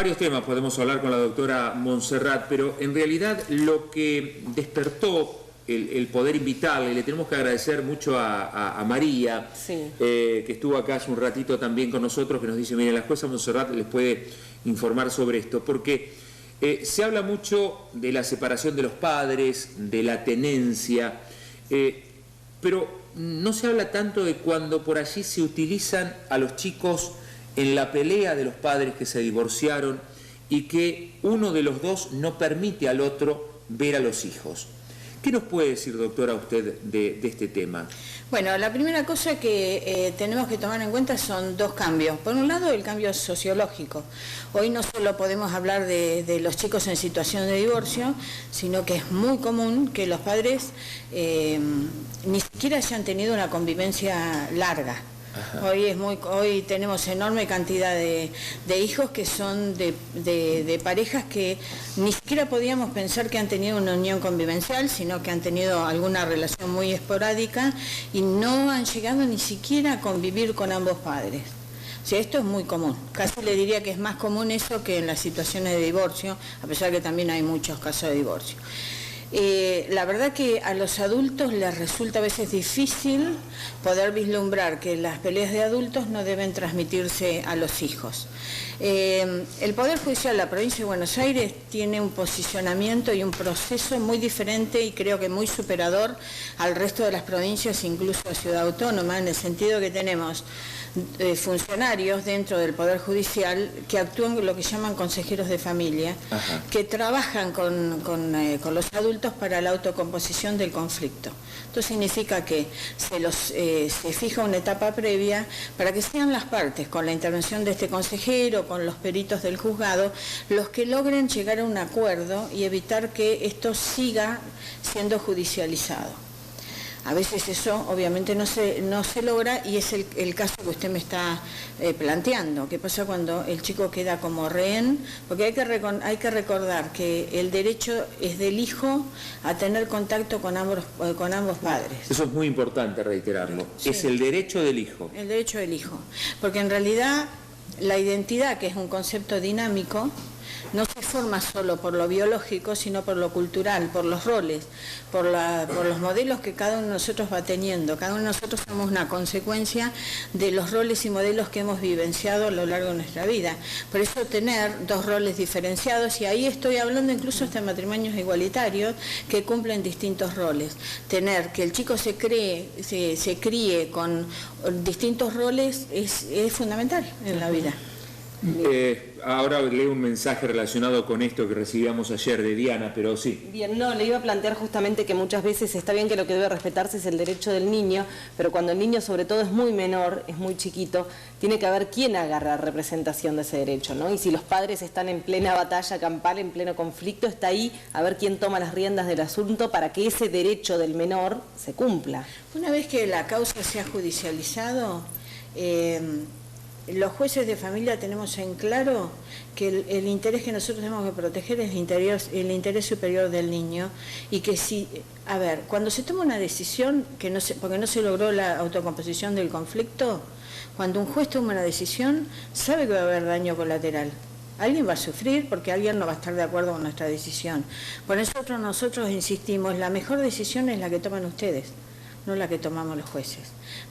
varios temas podemos hablar con la doctora Montserrat, pero en realidad lo que despertó el poder invitarle, le tenemos que agradecer mucho a María, sí, que estuvo acá hace un ratito también con nosotros, que nos dice, miren, la jueza Montserrat les puede informar sobre esto, porque se habla mucho de la separación de los padres, de la tenencia, pero no se habla tanto de cuando por allí se utilizan a los chicos en la pelea de los padres que se divorciaron y que uno de los dos no permite al otro ver a los hijos. ¿Qué nos puede decir, doctora, usted de este tema? Bueno, la primera cosa que tenemos que tomar en cuenta son dos cambios. Por un lado, el cambio sociológico. Hoy no solo podemos hablar de los chicos en situación de divorcio, sino que es muy común que los padres ni siquiera hayan tenido una convivencia larga. Hoy tenemos enorme cantidad de hijos que son de parejas que ni siquiera podíamos pensar que han tenido una unión convivencial, sino que han tenido alguna relación muy esporádica y no han llegado ni siquiera a convivir con ambos padres. O sea, esto es muy común. Casi le diría que es más común eso que en las situaciones de divorcio, a pesar que también hay muchos casos de divorcio. La verdad que a los adultos les resulta a veces difícil poder vislumbrar que las peleas de adultos no deben transmitirse a los hijos. El Poder Judicial de la Provincia de Buenos Aires tiene un posicionamiento y un proceso muy diferente y creo que muy superador al resto de las provincias, incluso a Ciudad Autónoma, en el sentido que tenemos funcionarios dentro del Poder Judicial que actúan lo que llaman consejeros de familia, que trabajan con los adultos para la autocomposición del conflicto. Esto significa que se fija una etapa previa para que sean las partes, con la intervención de este consejero, con los peritos del juzgado, los que logren llegar a un acuerdo y evitar que esto siga siendo judicializado. A veces eso obviamente no se logra y es el caso que usted me está planteando. ¿Qué pasa cuando el chico queda como rehén? Porque hay que recordar que el derecho es del hijo a tener contacto con ambos padres. Eso es muy importante reiterarlo. Sí. Es el derecho del hijo. El derecho del hijo. Porque en realidad la identidad, que es un concepto dinámico, no se forma solo por lo biológico, sino por lo cultural, por los roles, por los modelos que cada uno de nosotros va teniendo. Cada uno de nosotros somos una consecuencia de los roles y modelos que hemos vivenciado a lo largo de nuestra vida. Por eso tener dos roles diferenciados, y ahí estoy hablando incluso hasta de matrimonios igualitarios que cumplen distintos roles. Tener que el chico se críe con distintos roles es fundamental en la vida. Ahora leo un mensaje relacionado con esto que recibíamos ayer de Diana, pero sí. Bien, no, le iba a plantear justamente que muchas veces está bien que lo que debe respetarse es el derecho del niño, pero cuando el niño sobre todo es muy menor, es muy chiquito, tiene que haber quién agarra representación de ese derecho, ¿no? Y si los padres están en plena batalla campal, en pleno conflicto, está ahí a ver quién toma las riendas del asunto para que ese derecho del menor se cumpla. Una vez que la causa se ha judicializado, los jueces de familia tenemos en claro que el interés que nosotros tenemos que proteger es el interés superior del niño, y que cuando se toma una decisión porque no se logró la autocomposición del conflicto, cuando un juez toma una decisión sabe que va a haber daño colateral. Alguien va a sufrir porque alguien no va a estar de acuerdo con nuestra decisión. Por eso nosotros insistimos, la mejor decisión es la que toman ustedes, no la que tomamos los jueces.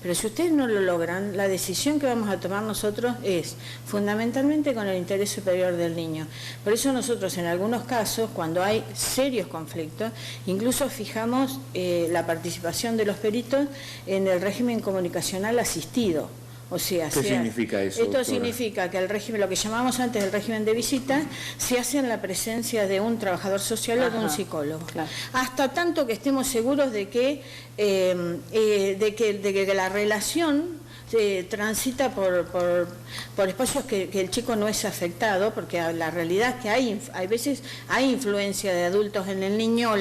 Pero si ustedes no lo logran, la decisión que vamos a tomar nosotros es fundamentalmente con el interés superior del niño. Por eso nosotros en algunos casos, cuando hay serios conflictos, incluso fijamos la participación de los peritos en el régimen comunicacional asistido. O sea, ¿qué significa eso, esto, doctora? Significa que el régimen, lo que llamamos antes el régimen de visita, se hace en la presencia de un trabajador social o de un psicólogo. Claro. Hasta tanto que estemos seguros de que la relación transita por espacios que el chico no es afectado, porque la realidad es que hay veces hay influencia de adultos en el niño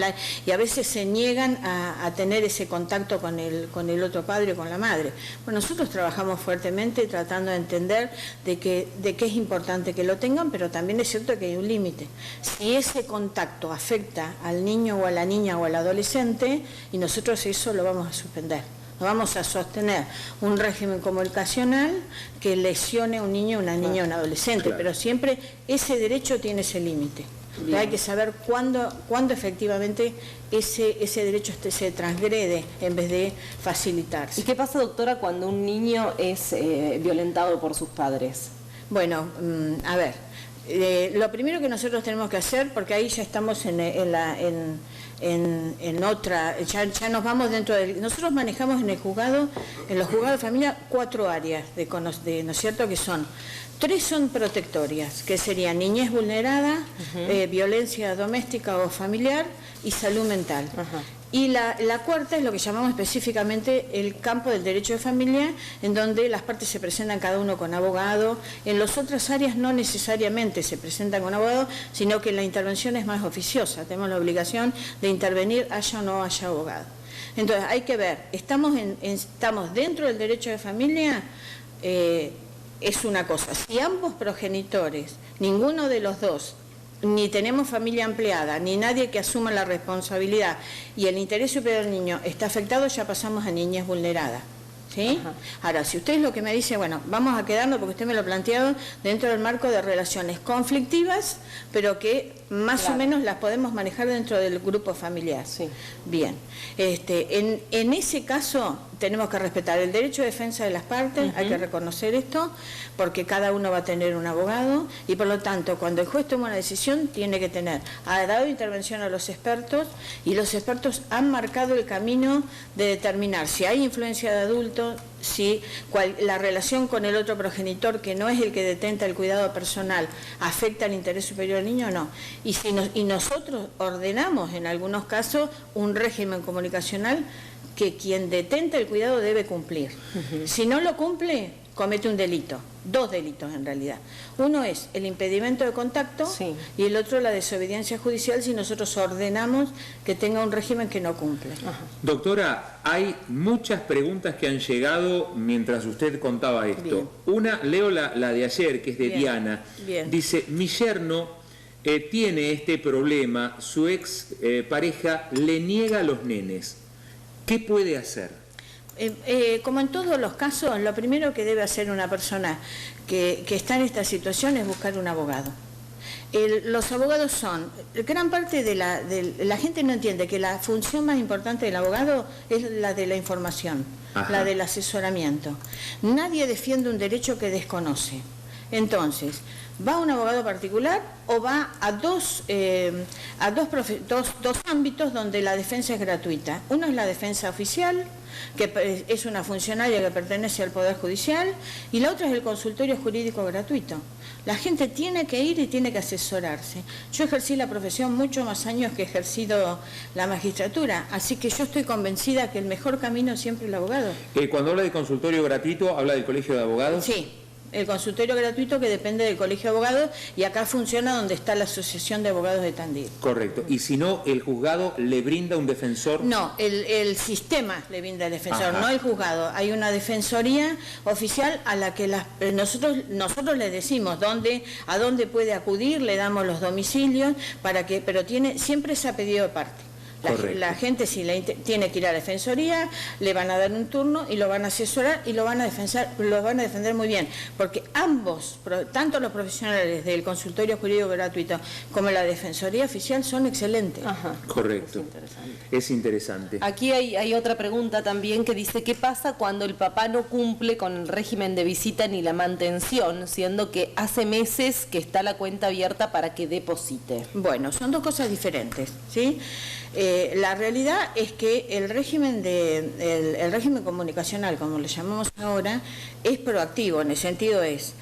y a veces se niegan a tener ese contacto con el otro padre o con la madre. Bueno, nosotros trabajamos fuertemente tratando de entender de que es importante que lo tengan, pero también es cierto que hay un límite. Si ese contacto afecta al niño o a la niña o al adolescente, y nosotros eso lo vamos a suspender. No vamos a sostener un régimen comunicacional que lesione a un niño, una niña o un adolescente, pero siempre ese derecho tiene ese límite. Hay que saber cuándo efectivamente ese derecho se transgrede en vez de facilitarse. ¿Y qué pasa, doctora, cuando un niño es violentado por sus padres? Bueno, a ver, lo primero que nosotros tenemos que hacer, porque ahí ya estamos en otra, ya nos vamos dentro del... Nosotros manejamos en los juzgados de familia 4 áreas, ¿no es cierto?, que son... 3 son protectorias, que serían niñez vulnerada, violencia doméstica o familiar y salud mental. Y la 4ª es lo que llamamos específicamente el campo del derecho de familia, en donde las partes se presentan cada uno con abogado. En las otras áreas no necesariamente se presentan con abogado, sino que la intervención es más oficiosa. Tenemos la obligación de intervenir haya o no haya abogado. Entonces hay que ver, estamos dentro del derecho de familia, es una cosa. Si ambos progenitores, ninguno de los dos, ni tenemos familia ampliada, ni nadie que asuma la responsabilidad y el interés superior del niño está afectado, ya pasamos a niñez vulnerada. ¿Sí? Ahora, si usted es lo que me dice, bueno, vamos a quedarnos, porque usted me lo ha planteado, dentro del marco de relaciones conflictivas, pero que más o menos las podemos manejar dentro del grupo familiar. Sí. Bien. En ese caso tenemos que respetar el derecho de defensa de las partes, hay que reconocer esto, porque cada uno va a tener un abogado, y por lo tanto, cuando el juez toma una decisión, tiene que ha dado intervención a los expertos, y los expertos han marcado el camino de determinar si hay influencia de adultos, si la relación con el otro progenitor, que no es el que detenta el cuidado personal, afecta al interés superior del niño o no. Y nosotros ordenamos, en algunos casos, un régimen comunicacional que quien detenta el cuidado debe cumplir. Si no lo cumple, comete un delito. 2 delitos en realidad. Uno es el impedimento de contacto y el otro la desobediencia judicial si nosotros ordenamos que tenga un régimen que no cumple. Doctora, hay muchas preguntas que han llegado mientras usted contaba esto. Bien. Una, leo la de ayer, que es de Bien. Diana. Bien. Dice, mi yerno tiene este problema, su ex pareja le niega a los nenes. ¿Qué puede hacer? Como en todos los casos, lo primero que debe hacer una persona que está en esta situación es buscar un abogado. Los abogados son, gran parte de la gente no entiende que la función más importante del abogado es la de la información, la del asesoramiento. Nadie defiende un derecho que desconoce. Entonces, ¿va a un abogado particular o va a dos ámbitos donde la defensa es gratuita? Uno es la defensa oficial, que es una funcionaria que pertenece al Poder Judicial, y la otra es el consultorio jurídico gratuito. La gente tiene que ir y tiene que asesorarse. Yo ejercí la profesión muchos más años que he ejercido la magistratura, así que yo estoy convencida que el mejor camino es siempre el abogado. Cuando habla de consultorio gratuito, ¿habla del Colegio de Abogados? Sí. El consultorio gratuito que depende del Colegio de Abogados, y acá funciona donde está la Asociación de Abogados de Tandil. Correcto. ¿Y si no, el juzgado le brinda un defensor? No, el sistema le brinda el defensor, no el juzgado. Hay una defensoría oficial a la que nosotros le decimos a dónde puede acudir, le damos los domicilios, pero siempre es a pedido de parte. La gente tiene que ir a la defensoría, le van a dar un turno y lo van a asesorar y lo van a defender muy bien, porque ambos, tanto los profesionales del consultorio jurídico gratuito como la defensoría oficial, son excelentes. Correcto. Es interesante. Aquí hay otra pregunta también que dice, ¿qué pasa cuando el papá no cumple con el régimen de visita ni la mantención, siendo que hace meses que está la cuenta abierta para que deposite? Bueno, son 2 cosas diferentes, ¿sí? La realidad es que el régimen comunicacional, como lo llamamos ahora, es proactivo, en el sentido es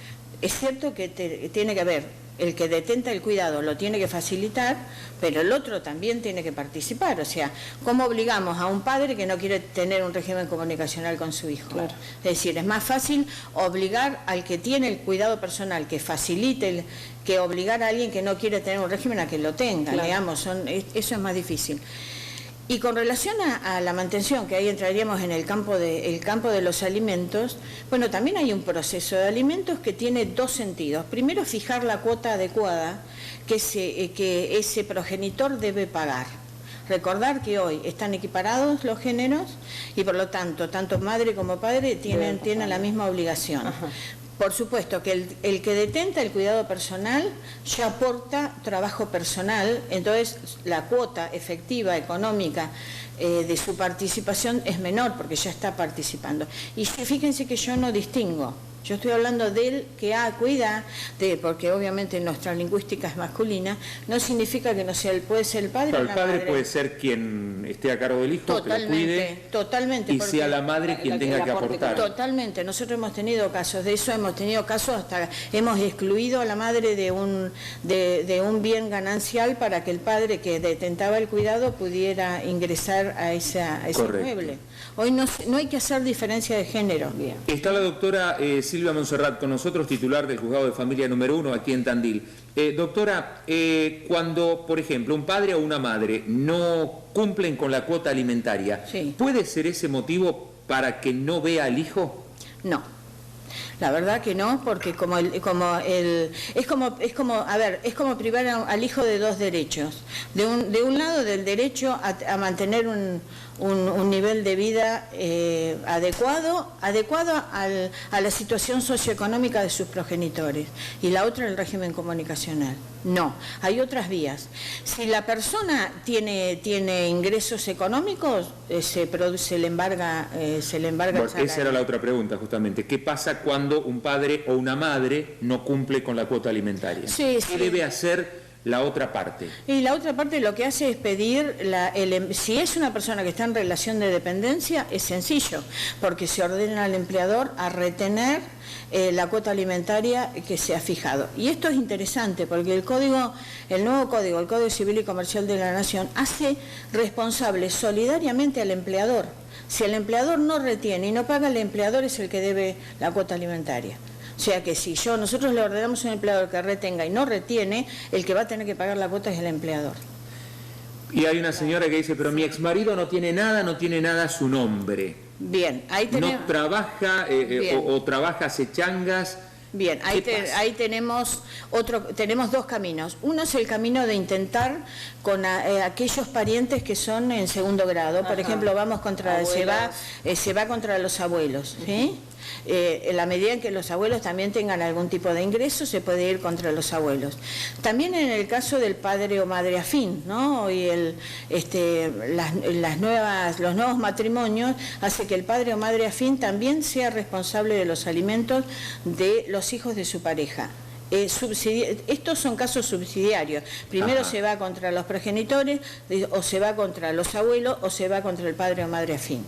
cierto que tiene que haber, el que detenta el cuidado lo tiene que facilitar, pero el otro también tiene que participar. O sea, ¿cómo obligamos a un padre que no quiere tener un régimen comunicacional con su hijo? Claro. Es decir, es más fácil obligar al que tiene el cuidado personal que facilite que obligar a alguien que no quiere tener un régimen a que lo tenga, claro. Digamos, eso es más difícil. Y con relación a la mantención, que ahí entraríamos en el campo de los alimentos, bueno, también hay un proceso de alimentos que tiene 2 sentidos. Primero, fijar la cuota adecuada que ese progenitor debe pagar. Recordar que hoy están equiparados los géneros y por lo tanto, tanto madre como padre tienen la misma obligación. Ajá. Por supuesto que el que detenta el cuidado personal ya aporta trabajo personal, entonces la cuota efectiva, económica, de su participación es menor porque ya está participando. Y fíjense que yo no distingo. Yo estoy hablando del que cuida, porque obviamente nuestra lingüística es masculina, no significa que no sea puede ser el padre o la madre. El padre puede ser quien esté a cargo del hijo, totalmente, que lo cuide, totalmente, y sea la madre quien tenga que aportar. Totalmente, nosotros hemos tenido casos de eso, hemos tenido casos hasta hemos excluido a la madre de un bien ganancial para que el padre que detentaba el cuidado pudiera ingresar a ese inmueble. Hoy no hay que hacer diferencia de género. Bien. Está la doctora Silvia Monserrat con nosotros, titular del Juzgado de Familia número 1 aquí en Tandil. Doctora, cuando, por ejemplo, un padre o una madre no cumplen con la cuota alimentaria, sí, ¿puede ser ese motivo para que no vea al hijo? No. La verdad que no, porque es como privar al hijo de dos derechos. De un lado, del derecho a mantener un nivel de vida adecuado a la situación socioeconómica de sus progenitores, y la otra el régimen comunicacional. No, hay otras vías. Si la persona tiene ingresos económicos, se le embarga el salario. Esa era la otra pregunta, justamente. ¿Qué pasa cuando un padre o una madre no cumple con la cuota alimentaria? Sí, ¿Qué debe hacer la otra parte? Y la otra parte lo que hace es pedir, si es una persona que está en relación de dependencia, es sencillo, porque se ordena al empleador a retener la cuota alimentaria que se ha fijado. Y esto es interesante porque el nuevo código, el Código Civil y Comercial de la Nación, hace responsable solidariamente al empleador. Si el empleador no retiene y no paga, el empleador es el que debe la cuota alimentaria. O sea que si nosotros le ordenamos a un empleador que retenga y no retiene, el que va a tener que pagar la cuota es el empleador. Y hay una señora que dice, pero mi exmarido no tiene nada a su nombre. Bien, ahí tenemos... No trabaja o trabaja, hace changas. Bien, ahí tenemos dos caminos. Uno es el camino de intentar con aquellos parientes que son en segundo grado. Por ejemplo, se va contra los abuelos, ¿sí? En la medida en que los abuelos también tengan algún tipo de ingreso, se puede ir contra los abuelos. También en el caso del padre o madre afín, ¿no? Y los nuevos matrimonios hace que el padre o madre afín también sea responsable de los alimentos de los hijos de su pareja. Estos son casos subsidiarios. Primero se va contra los progenitores, o se va contra los abuelos, o se va contra el padre o madre afín.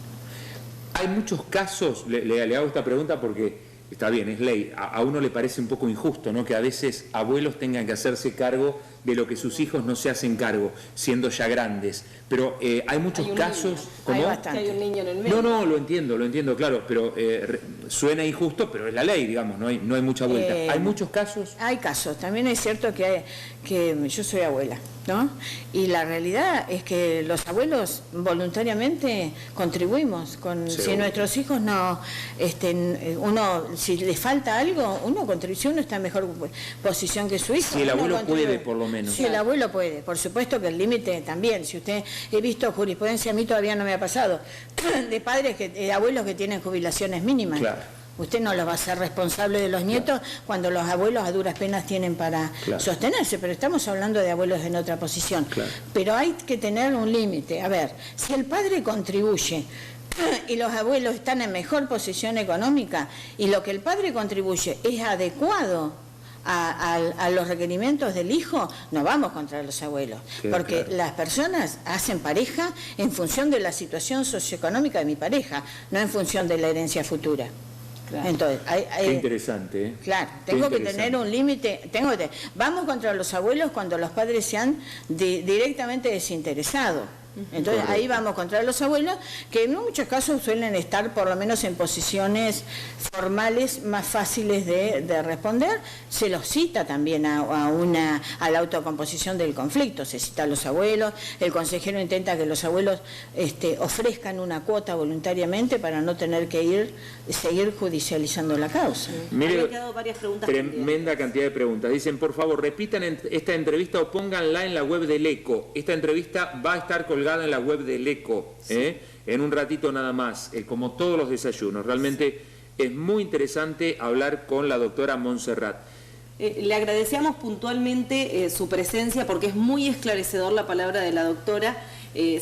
Hay muchos casos, le hago esta pregunta porque está bien, es ley, a uno le parece un poco injusto, ¿no? Que a veces abuelos tengan que hacerse cargo de lo que sus hijos no se hacen cargo, siendo ya grandes. Pero hay muchos casos... ¿Cómo? Hay bastante. Hay un niño en el medio. No, lo entiendo, claro, pero suena injusto, pero es la ley, digamos, no hay mucha vuelta. ¿Hay muchos casos? Hay casos, también es cierto que yo soy abuela, ¿no? Y la realidad es que los abuelos voluntariamente contribuimos. Si nuestros hijos no, si les falta algo, uno contribuye, si uno está en mejor posición que su hijo. Si el abuelo puede, por lo menos. Si el abuelo puede, por supuesto que el límite también. Si he visto jurisprudencia, a mí todavía no me ha pasado, de abuelos que tienen jubilaciones mínimas. Claro. Usted no los va a ser responsable de los nietos cuando los abuelos a duras penas tienen para sostenerse, pero estamos hablando de abuelos en otra posición. Claro. Pero hay que tener un límite. A ver, si el padre contribuye y los abuelos están en mejor posición económica y lo que el padre contribuye es adecuado a los requerimientos del hijo, no vamos contra los abuelos, porque las personas hacen pareja en función de la situación socioeconómica de mi pareja, no en función de la herencia futura. Claro. Entonces, qué interesante, ¿eh? Claro, tengo que tener un límite. Vamos contra los abuelos cuando los padres se han directamente desinteresado. Entonces ahí vamos contra los abuelos, que en muchos casos suelen estar por lo menos en posiciones formales más fáciles de responder. Se los cita también a la autocomposición del conflicto, se cita a los abuelos, el consejero intenta que los abuelos ofrezcan una cuota voluntariamente para no tener que seguir judicializando la causa. Mire, han quedado varias preguntas tremenda cantidad de preguntas. Dicen, por favor, repitan esta entrevista o pónganla en la web del ECO. Esta entrevista va a estar colgada colgada en la web del ECO, en un ratito nada más, como todos los desayunos. Realmente es muy interesante hablar con la doctora Montserrat. Le agradecíamos puntualmente su presencia porque es muy esclarecedor la palabra de la doctora.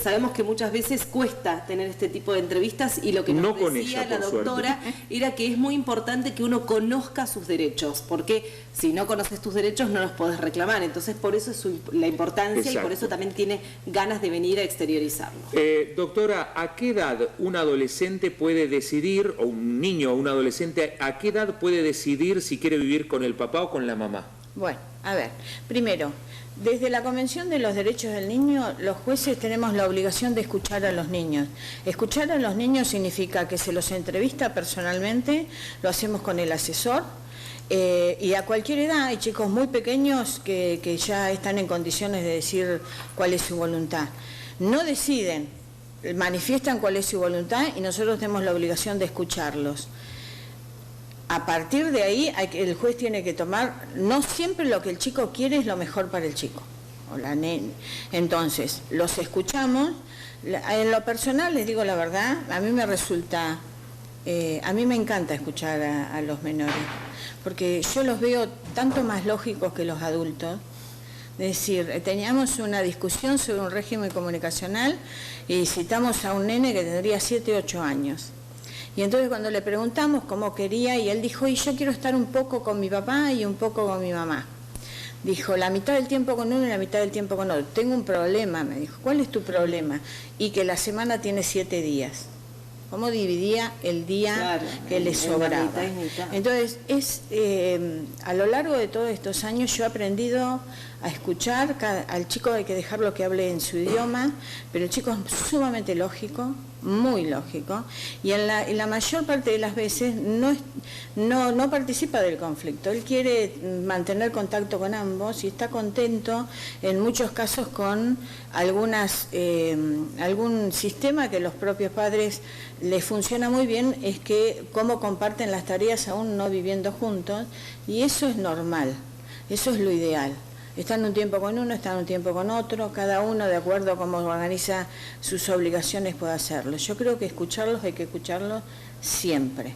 Sabemos que muchas veces cuesta tener este tipo de entrevistas y lo que nos decía la doctora era que es muy importante que uno conozca sus derechos, porque si no conoces tus derechos no los podés reclamar. Entonces por eso es la importancia. Exacto. Y por eso también tiene ganas de venir a exteriorizarlo. Doctora, ¿a qué edad un adolescente puede decidir, o un niño o un adolescente, a qué edad puede decidir si quiere vivir con el papá o con la mamá? Bueno, a ver, primero, desde la Convención de los Derechos del Niño, los jueces tenemos la obligación de escuchar a los niños. Escuchar a los niños significa que se los entrevista personalmente, lo hacemos con el asesor, y a cualquier edad. Hay chicos muy pequeños que ya están en condiciones de decir cuál es su voluntad. No deciden, manifiestan cuál es su voluntad y nosotros tenemos la obligación de escucharlos. A partir de ahí el juez tiene que tomar, no siempre lo que el chico quiere es lo mejor para el chico o la nena. Entonces, los escuchamos. En lo personal, les digo la verdad, a mí me resulta, a mí me encanta escuchar a los menores, porque yo los veo tanto más lógicos que los adultos. Es decir, teníamos una discusión sobre un régimen comunicacional y citamos a un nene que tendría 7, 8 años. Y entonces cuando le preguntamos cómo quería, y él dijo, y yo quiero estar un poco con mi papá y un poco con mi mamá. Dijo, la mitad del tiempo con uno y la mitad del tiempo con otro. Tengo un problema, me dijo. ¿Cuál es tu problema? Y que la semana tiene 7 días. ¿Cómo dividía el día que le sobraba? Entonces, a lo largo de todos estos años yo he aprendido a escuchar. Al chico hay que dejarlo que hable en su idioma, pero el chico es sumamente lógico, muy lógico, y en la mayor parte de las veces no participa del conflicto. Él quiere mantener contacto con ambos y está contento en muchos casos con algún sistema que los propios padres les funciona muy bien, es que cómo comparten las tareas aún no viviendo juntos, y eso es normal, eso es lo ideal. Están un tiempo con uno, están un tiempo con otro, cada uno de acuerdo a cómo organiza sus obligaciones puede hacerlo. Yo creo que escucharlos hay que escucharlos siempre,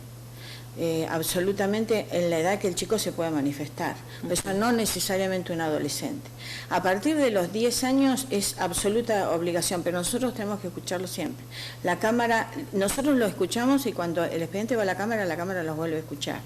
absolutamente en la edad que el chico se pueda manifestar, eso no necesariamente un adolescente. A partir de los 10 años es absoluta obligación, pero nosotros tenemos que escucharlo siempre. La Cámara, nosotros lo escuchamos y cuando el expediente va a la Cámara los vuelve a escuchar.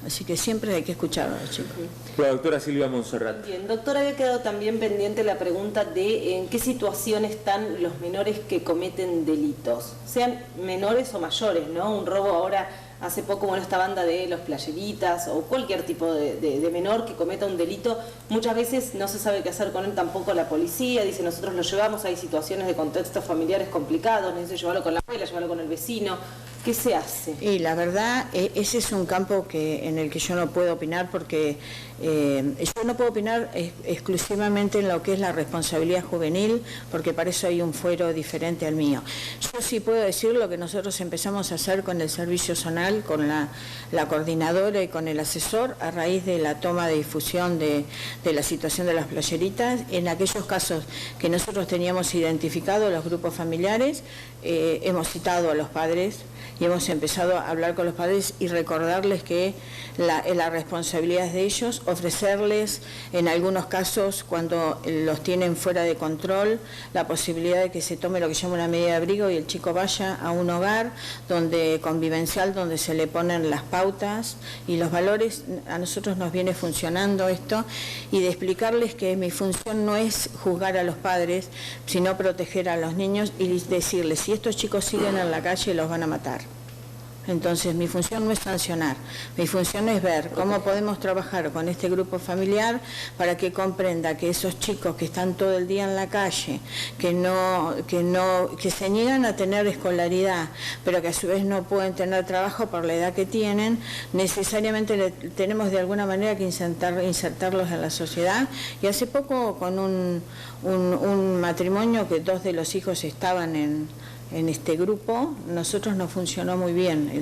Así que siempre hay que escucharlo, chicos. La doctora Silvia Montserrat. Bien, doctora, había quedado también pendiente la pregunta de en qué situación están los menores que cometen delitos, sean menores o mayores, ¿no? Un robo ahora, hace poco, bueno, esta banda de los Playeritas o cualquier tipo de menor que cometa un delito, muchas veces no se sabe qué hacer con él tampoco la policía, dice nosotros lo llevamos, hay situaciones de contextos familiares complicados, necesito llevarlo con la abuela, llevarlo con el vecino. ¿Qué se hace? Y la verdad, ese es un campo en el que yo no puedo opinar porque yo no puedo opinar exclusivamente en lo que es la responsabilidad juvenil, porque para eso hay un fuero diferente al mío. Yo sí puedo decir lo que nosotros empezamos a hacer con el servicio zonal, con la coordinadora y con el asesor, a raíz de la toma de difusión de la situación de las playeritas. En aquellos casos que nosotros teníamos identificado los grupos familiares, hemos citado a los padres y hemos empezado a hablar con los padres y recordarles que la responsabilidad es de ellos, ofrecerles en algunos casos, cuando los tienen fuera de control, la posibilidad de que se tome lo que llama una medida de abrigo y el chico vaya a un hogar convivencial donde se le ponen las pautas y los valores. A nosotros nos viene funcionando esto, y de explicarles que mi función no es juzgar a los padres, sino proteger a los niños y decirles, si estos chicos siguen en la calle los van a matar. Entonces mi función no es sancionar, mi función es ver cómo podemos trabajar con este grupo familiar para que comprenda que esos chicos que están todo el día en la calle, que se niegan a tener escolaridad, pero que a su vez no pueden tener trabajo por la edad que tienen, necesariamente tenemos de alguna manera que insertarlos en la sociedad. Y hace poco, con un matrimonio que 2 de los hijos estaban en este grupo, nosotros nos funcionó muy bien,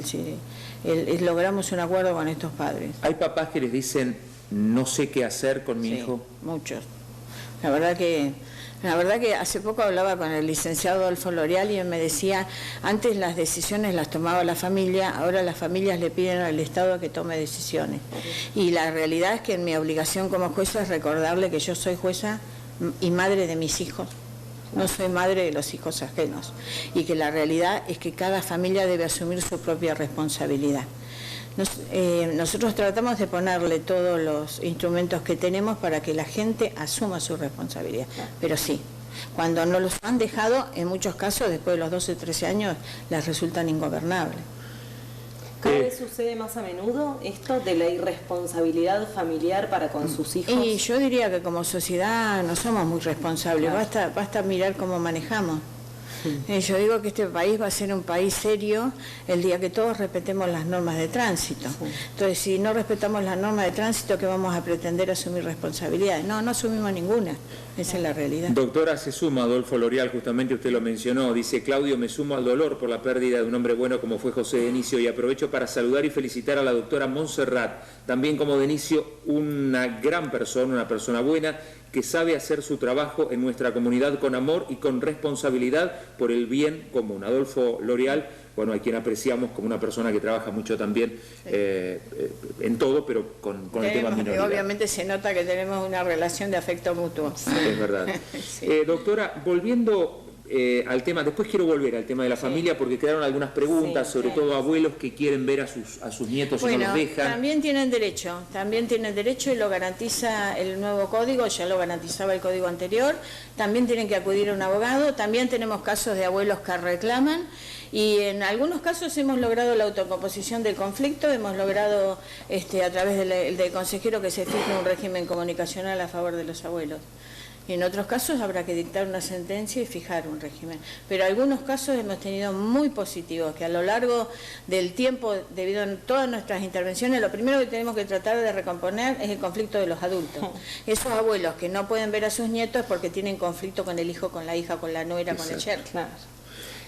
logramos un acuerdo con estos padres. ¿Hay papás que les dicen, no sé qué hacer con mi hijo? Muchos. La verdad que La verdad que hace poco hablaba con el licenciado Adolfo L'Oreal y él me decía, antes las decisiones las tomaba la familia, ahora las familias le piden al Estado que tome decisiones. Y la realidad es que mi obligación como jueza es recordarle que yo soy jueza y madre de mis hijos. No soy madre de los hijos ajenos. Y que la realidad es que cada familia debe asumir su propia responsabilidad. Nosotros tratamos de ponerle todos los instrumentos que tenemos para que la gente asuma su responsabilidad. Pero sí, cuando no los han dejado, en muchos casos, después de los 12 o 13 años, les resultan ingobernables. ¿Cada vez sucede más a menudo esto de la irresponsabilidad familiar para con sus hijos? Y yo diría que como sociedad no somos muy responsables, Claro. basta mirar cómo manejamos. Yo digo que este país va a ser un país serio el día que todos respetemos las normas de tránsito. Entonces, si no respetamos las normas de tránsito, ¿qué vamos a pretender asumir responsabilidades? No asumimos ninguna. Esa es la realidad. Doctora, se suma Adolfo L'Oreal, justamente usted lo mencionó, dice: Claudio, me sumo al dolor por la pérdida de un hombre bueno como fue José Denicio, y aprovecho para saludar y felicitar a la doctora Montserrat, también como Denicio, una gran persona, una persona buena, que sabe hacer su trabajo en nuestra comunidad con amor y con responsabilidad por el bien común. Adolfo L'Oreal, bueno, a quien apreciamos como una persona que trabaja mucho también en todo, pero con el tema minoridad. Obviamente se nota que tenemos una relación de afecto mutuo. Es verdad. Sí. Doctora, volviendo al tema, después quiero volver al tema de la familia porque quedaron algunas preguntas, sobre todo abuelos que quieren ver a sus nietos y no los dejan. También tienen derecho y lo garantiza el nuevo código, ya lo garantizaba el código anterior. También tienen que acudir a un abogado. También tenemos casos de abuelos que reclaman. Y en algunos casos hemos logrado la autocomposición del conflicto, hemos logrado a través del consejero que se fije un régimen comunicacional a favor de los abuelos. Y en otros casos habrá que dictar una sentencia y fijar un régimen. Pero algunos casos hemos tenido muy positivos, que a lo largo del tiempo, debido a todas nuestras intervenciones, lo primero que tenemos que tratar de recomponer es el conflicto de los adultos. Esos abuelos que no pueden ver a sus nietos porque tienen conflicto con el hijo, con la hija, con la nuera, con el yerno. Claro.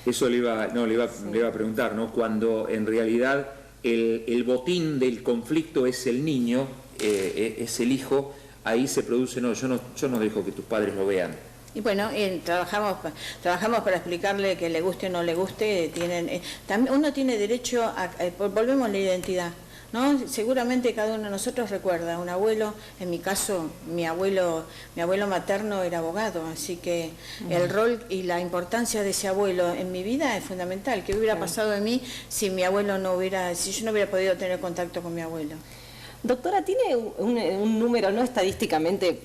Eso le iba a preguntar, ¿no? Cuando en realidad el botín del conflicto es el niño, es el hijo, ahí se produce, no, yo no dejo que tus padres lo vean. Y bueno, trabajamos para explicarle que le guste o no le guste. Uno tiene derecho a, volvemos a la identidad, ¿no? Seguramente cada uno de nosotros recuerda un abuelo. En mi caso, mi abuelo materno era abogado, así que el rol y la importancia de ese abuelo en mi vida es fundamental. ¿Qué hubiera pasado de mí si yo no hubiera podido tener contacto con mi abuelo? Doctora, ¿tiene un número, no estadísticamente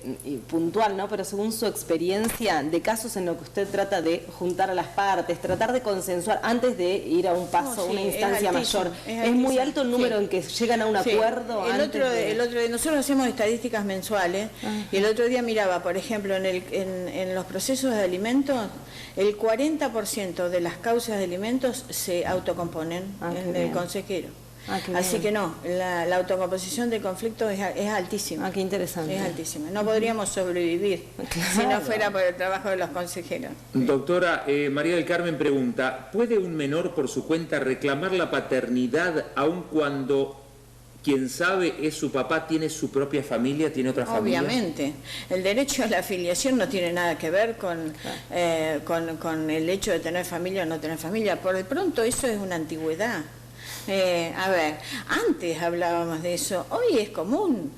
puntual, ¿no? Pero según su experiencia, de casos en los que usted trata de juntar a las partes, tratar de consensuar antes de ir a un paso, una instancia mayor? ¿Es muy alto el número en que llegan a un acuerdo? El otro día, nosotros hacemos estadísticas mensuales y el otro día miraba, por ejemplo, en los procesos de alimentos, el 40% de las causas de alimentos se autocomponen en el consejero. Así que no, la autocomposición del conflicto es altísima. Qué interesante. Es altísima. No podríamos sobrevivir si no fuera por el trabajo de los consejeros. Doctora, María del Carmen pregunta: ¿puede un menor por su cuenta reclamar la paternidad aun cuando quien sabe es su papá, tiene su propia familia, tiene otra familia? Obviamente. El derecho a la afiliación no tiene nada que ver con el hecho de tener familia o no tener familia. Por de pronto eso es una antigüedad. Antes hablábamos de eso, hoy es común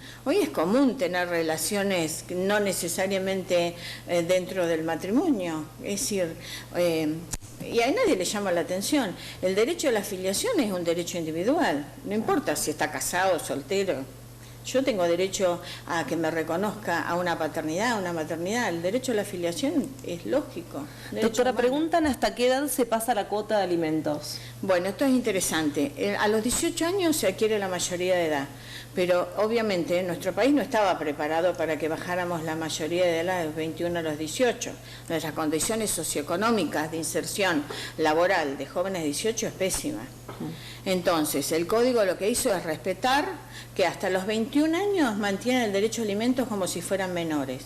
tener relaciones no necesariamente dentro del matrimonio, es decir, y a nadie le llama la atención. El derecho a la afiliación es un derecho individual, no importa si está casado o soltero. Yo tengo derecho a que me reconozca a una paternidad, a una maternidad. El derecho a la afiliación es lógico. Doctora, preguntan hasta qué edad se pasa la cuota de alimentos. Bueno, esto es interesante. A los 18 años se adquiere la mayoría de edad, pero obviamente nuestro país no estaba preparado para que bajáramos la mayoría de edad de los 21 a los 18. Nuestras condiciones socioeconómicas de inserción laboral de jóvenes de 18 es pésima. Entonces, el código lo que hizo es respetar que hasta los 21 años mantienen el derecho a alimentos como si fueran menores.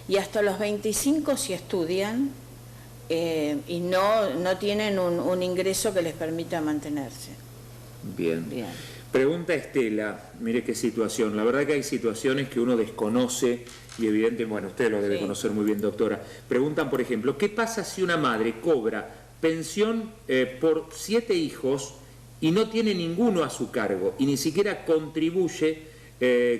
Y hasta los 25 si estudian y no tienen un ingreso que les permita mantenerse. Bien. Pregunta Estela, mire qué situación. La verdad que hay situaciones que uno desconoce y evidente, bueno, usted lo debe conocer muy bien, doctora. Preguntan, por ejemplo, ¿qué pasa si una madre cobra pensión por 7 hijos y no tiene ninguno a su cargo y ni siquiera contribuye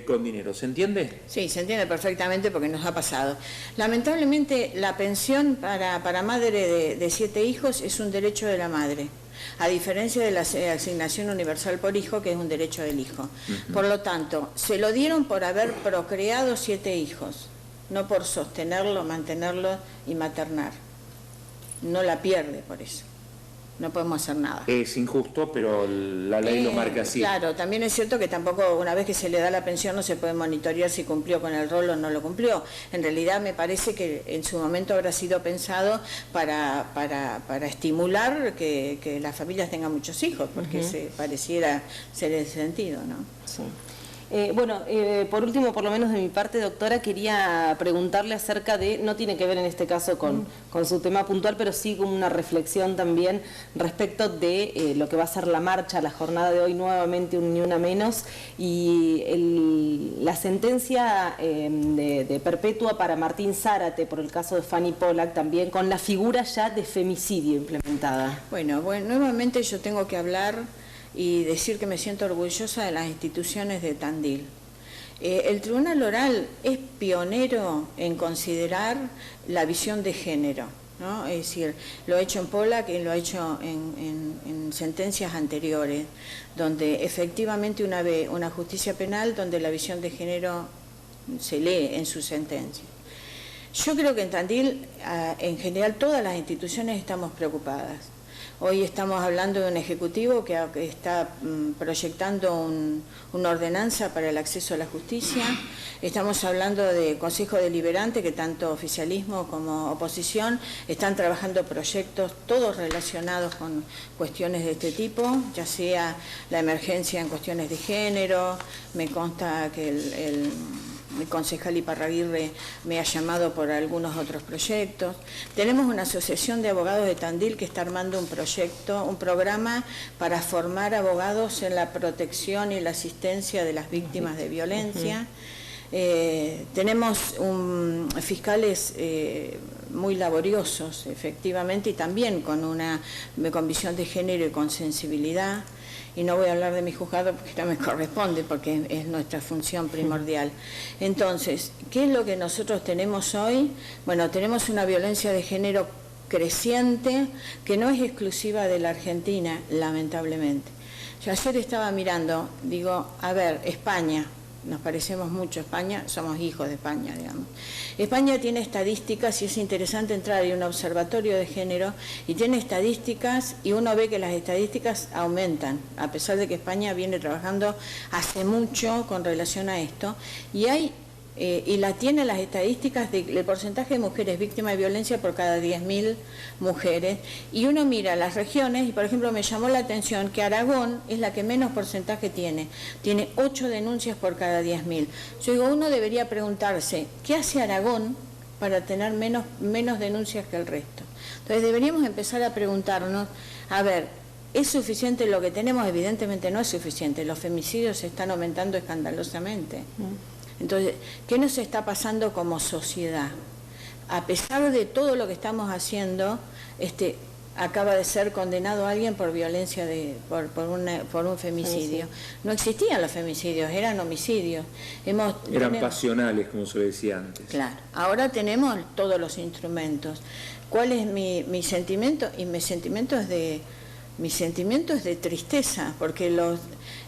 con dinero? ¿Se entiende? Sí, se entiende perfectamente porque nos ha pasado. Lamentablemente, la pensión para madre de 7 hijos es un derecho de la madre, a diferencia de la asignación universal por hijo, que es un derecho del hijo. Por lo tanto, se lo dieron por haber procreado 7 hijos, no por sostenerlo, mantenerlo y maternar. No la pierde por eso. No podemos hacer nada. Es injusto, pero la ley lo marca así. Claro, también es cierto que tampoco una vez que se le da la pensión no se puede monitorear si cumplió con el rol o no lo cumplió. En realidad me parece que en su momento habrá sido pensado para estimular que las familias tengan muchos hijos, porque se pareciera ser el sentido, ¿no? Sí. Por último, por lo menos de mi parte, doctora, quería preguntarle acerca de, no tiene que ver en este caso con su tema puntual, pero sí con una reflexión también respecto de lo que va a ser la marcha, la jornada de hoy, nuevamente un Ni Una Menos, y la sentencia de perpetua para Martín Zárate por el caso de Fanny Polak, también con la figura ya de femicidio implementada. Bueno, nuevamente yo tengo que hablar y decir que me siento orgullosa de las instituciones de Tandil. El Tribunal Oral es pionero en considerar la visión de género, ¿no? Es decir, lo ha hecho en Polak y lo ha hecho en sentencias anteriores, donde efectivamente una justicia penal donde la visión de género se lee en su sentencia. Yo creo que en Tandil, en general, todas las instituciones estamos preocupadas. Hoy estamos hablando de un ejecutivo que está proyectando una ordenanza para el acceso a la justicia. Estamos hablando de Consejo Deliberante, que tanto oficialismo como oposición están trabajando proyectos todos relacionados con cuestiones de este tipo, ya sea la emergencia en cuestiones de género. Me consta que el concejal Iparraguirre me ha llamado por algunos otros proyectos. Tenemos una asociación de abogados de Tandil que está armando un proyecto, un programa para formar abogados en la protección y la asistencia de las víctimas de violencia. Tenemos fiscales muy laboriosos, efectivamente, y también con visión de género y con sensibilidad. Y no voy a hablar de mi juzgado porque no me corresponde, porque es nuestra función primordial. Entonces, ¿qué es lo que nosotros tenemos hoy? Bueno, tenemos una violencia de género creciente que no es exclusiva de la Argentina, lamentablemente. Yo ayer estaba mirando, digo, a ver, España, nos parecemos mucho a España, somos hijos de España, digamos. España tiene estadísticas y es interesante entrar en un observatorio de género y tiene estadísticas y uno ve que las estadísticas aumentan, a pesar de que España viene trabajando hace mucho con relación a esto, y tiene las estadísticas del porcentaje de mujeres víctimas de violencia por cada 10.000 mujeres, y uno mira las regiones y, por ejemplo, me llamó la atención que Aragón es la que menos porcentaje tiene 8 denuncias por cada 10.000. Yo digo, uno debería preguntarse, ¿qué hace Aragón para tener menos denuncias que el resto? Entonces deberíamos empezar a preguntarnos, a ver, ¿es suficiente lo que tenemos? Evidentemente no es suficiente, los femicidios están aumentando escandalosamente. Entonces, ¿qué nos está pasando como sociedad? A pesar de todo lo que estamos haciendo, acaba de ser condenado alguien por violencia, por un femicidio. No existían los femicidios, eran homicidios. Eran pasionales, como se decía antes. Claro, ahora tenemos todos los instrumentos. ¿Cuál es mi sentimiento? Y mi sentimiento es de tristeza, porque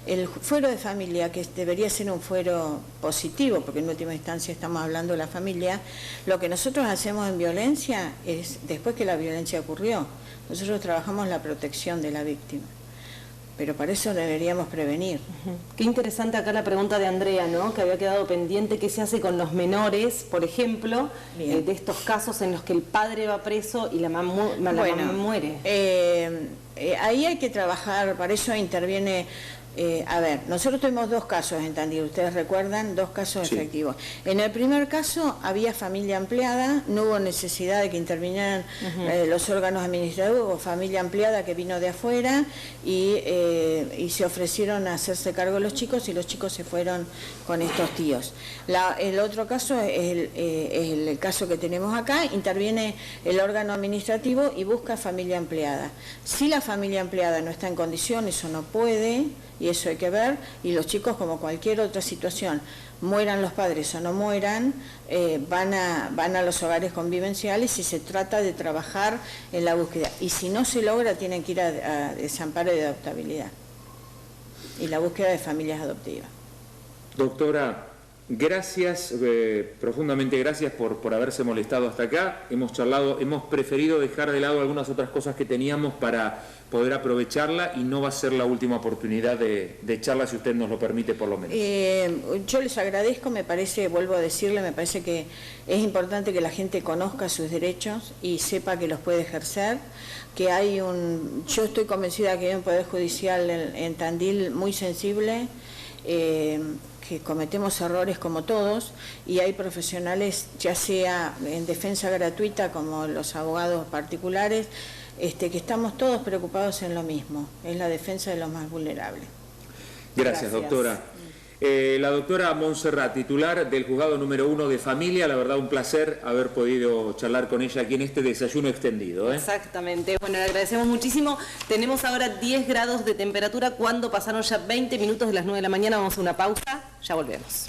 el fuero de familia, que debería ser un fuero positivo, porque en última instancia estamos hablando de la familia, lo que nosotros hacemos en violencia es, después que la violencia ocurrió, nosotros trabajamos la protección de la víctima. Pero para eso deberíamos prevenir. Qué interesante acá la pregunta de Andrea, ¿no? Que había quedado pendiente, ¿qué se hace con los menores, por ejemplo, de estos casos en los que el padre va preso y la mamá muere? Ahí hay que trabajar, para eso interviene A ver, nosotros tuvimos 2 casos en Tandil, ustedes recuerdan, 2 casos Sí. efectivos. En el primer caso había familia ampliada, no hubo necesidad de que intervinieran los órganos administrativos, hubo familia ampliada que vino de afuera y se ofrecieron a hacerse cargo de los chicos y los chicos se fueron con estos tíos. El otro caso es el caso que tenemos acá, interviene el órgano administrativo y busca familia ampliada. Si la familia ampliada no está en condiciones o no puede, y eso hay que ver, y los chicos, como cualquier otra situación, mueran los padres o no mueran, van a los hogares convivenciales y se trata de trabajar en la búsqueda. Y si no se logra, tienen que ir a desamparo de adoptabilidad y la búsqueda de familias adoptivas. Doctora, gracias, profundamente gracias por haberse molestado hasta acá. Hemos charlado, hemos preferido dejar de lado algunas otras cosas que teníamos para poder aprovecharla y no va a ser la última oportunidad de charla, si usted nos lo permite por lo menos. Yo les agradezco, me parece, vuelvo a decirle, me parece que es importante que la gente conozca sus derechos y sepa que los puede ejercer, que yo estoy convencida que hay un Poder Judicial en Tandil muy sensible, que cometemos errores como todos y hay profesionales, ya sea en defensa gratuita como los abogados particulares, que estamos todos preocupados en lo mismo, es la defensa de los más vulnerables. Gracias, doctora. La doctora Montserrat, titular del Juzgado número 1 de Familia, la verdad un placer haber podido charlar con ella aquí en este desayuno extendido. Exactamente, bueno, le agradecemos muchísimo. Tenemos ahora 10 grados de temperatura cuando pasaron ya 20 minutos de las 9 de la mañana, vamos a una pausa, ya volvemos.